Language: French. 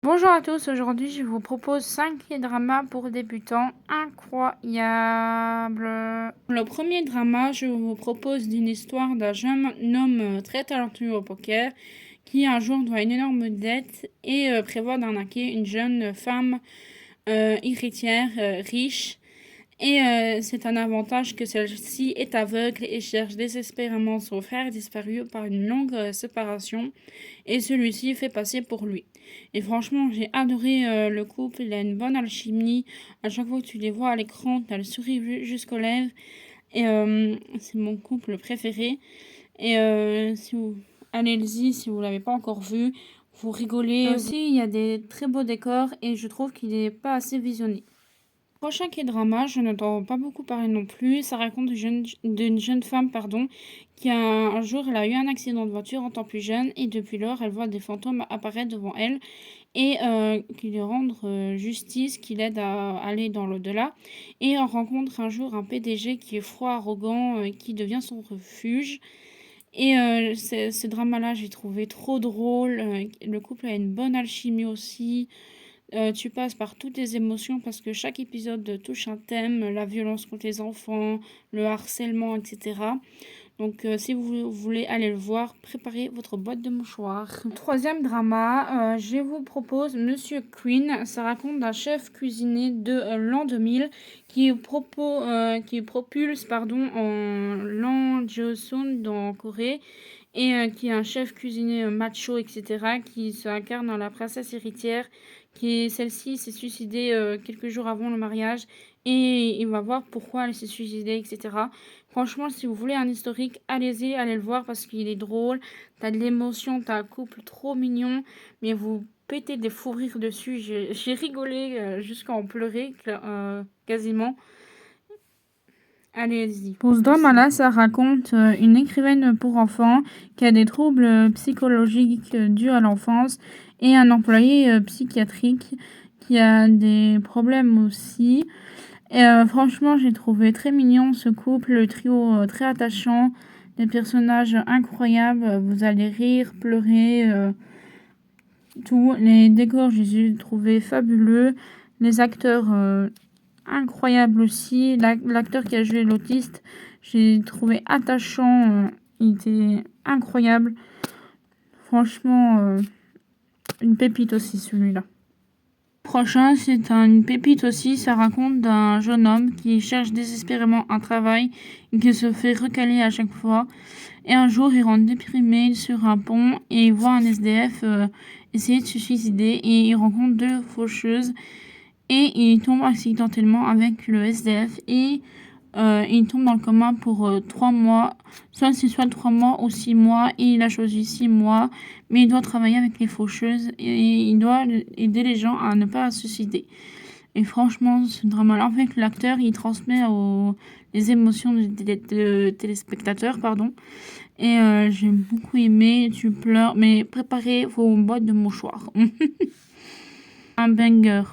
Bonjour à tous, aujourd'hui je vous propose 5 dramas pour débutants incroyables. Le premier drama, je vous propose d'une histoire d'un jeune homme très talentueux au poker qui un jour doit une énorme dette et prévoit d'arnaquer une jeune femme héritière riche. Et c'est un avantage que celle-ci est aveugle et cherche désespérément son frère disparu par une longue séparation. Et celui-ci fait passer pour lui. Et franchement, j'ai adoré le couple. Il a une bonne alchimie. À chaque fois que tu les vois à l'écran, tu as le sourire jusqu'aux lèvres. Et c'est mon couple préféré. Et si vous allez-y, si vous l'avez pas encore vu, vous rigolez. Aussi, il y a des très beaux décors et je trouve qu'il n'est pas assez visionné. Prochain K-drama, je n'entends pas beaucoup parler non plus. Ça raconte d'une jeune femme, qui un jour, elle a eu un accident de voiture en tant plus jeune et depuis lors, elle voit des fantômes apparaître devant elle et qui lui rendent justice, qui l'aide à aller dans l'au-delà. Et elle rencontre un jour un PDG qui est froid, arrogant, qui devient son refuge. Et ce drama-là, j'ai trouvé trop drôle. Le couple a une bonne alchimie aussi. Tu passes par toutes les émotions parce que chaque épisode touche un thème, la violence contre les enfants, le harcèlement, etc. Donc si vous voulez aller le voir, préparez votre boîte de mouchoirs. Troisième drama, je vous propose Monsieur Queen. Ça raconte d'un chef cuisinier de l'an 2000 qui propulse en l'an Joseon dans Corée et qui est un chef cuisinier macho, etc., qui se incarne dans la princesse héritière, celle-ci s'est suicidée quelques jours avant le mariage, et il va voir pourquoi elle s'est suicidée, etc. Franchement, si vous voulez un historique, allez-y, allez le voir parce qu'il est drôle, t'as de l'émotion, t'as un couple trop mignon, mais vous pétez des fous rires dessus, j'ai rigolé jusqu'à en pleurer quasiment. Allez-y. Pour ce drama-là, ça raconte une écrivaine pour enfants qui a des troubles psychologiques dus à l'enfance et un employé psychiatrique qui a des problèmes aussi. Et franchement, j'ai trouvé très mignon ce couple, le trio très attachant, des personnages incroyables. Vous allez rire, pleurer, tout. Les décors, je les ai trouvés fabuleux. Les acteurs incroyable aussi. L'acteur qui a joué l'autiste, j'ai trouvé attachant. Il était incroyable. Franchement, une pépite aussi celui-là. Prochain, c'est une pépite aussi. Ça raconte d'un jeune homme qui cherche désespérément un travail et qui se fait recaler à chaque fois. Et un jour, il rentre déprimé sur un pont et il voit un SDF essayer de se suicider et il rencontre deux faucheuses. Et il tombe accidentellement avec le SDF et il tombe dans le coma pour 3 mois. Soit 3 mois ou 6 mois. Et il a choisi 6 mois. Mais il doit travailler avec les faucheuses et il doit aider les gens à ne pas se suicider. Et franchement, ce drama-là, en fait, l'acteur, il transmet les émotions des téléspectateurs, pardon. Et j'ai beaucoup aimé, tu pleures, mais préparez vos boîtes de mouchoirs. Un banger.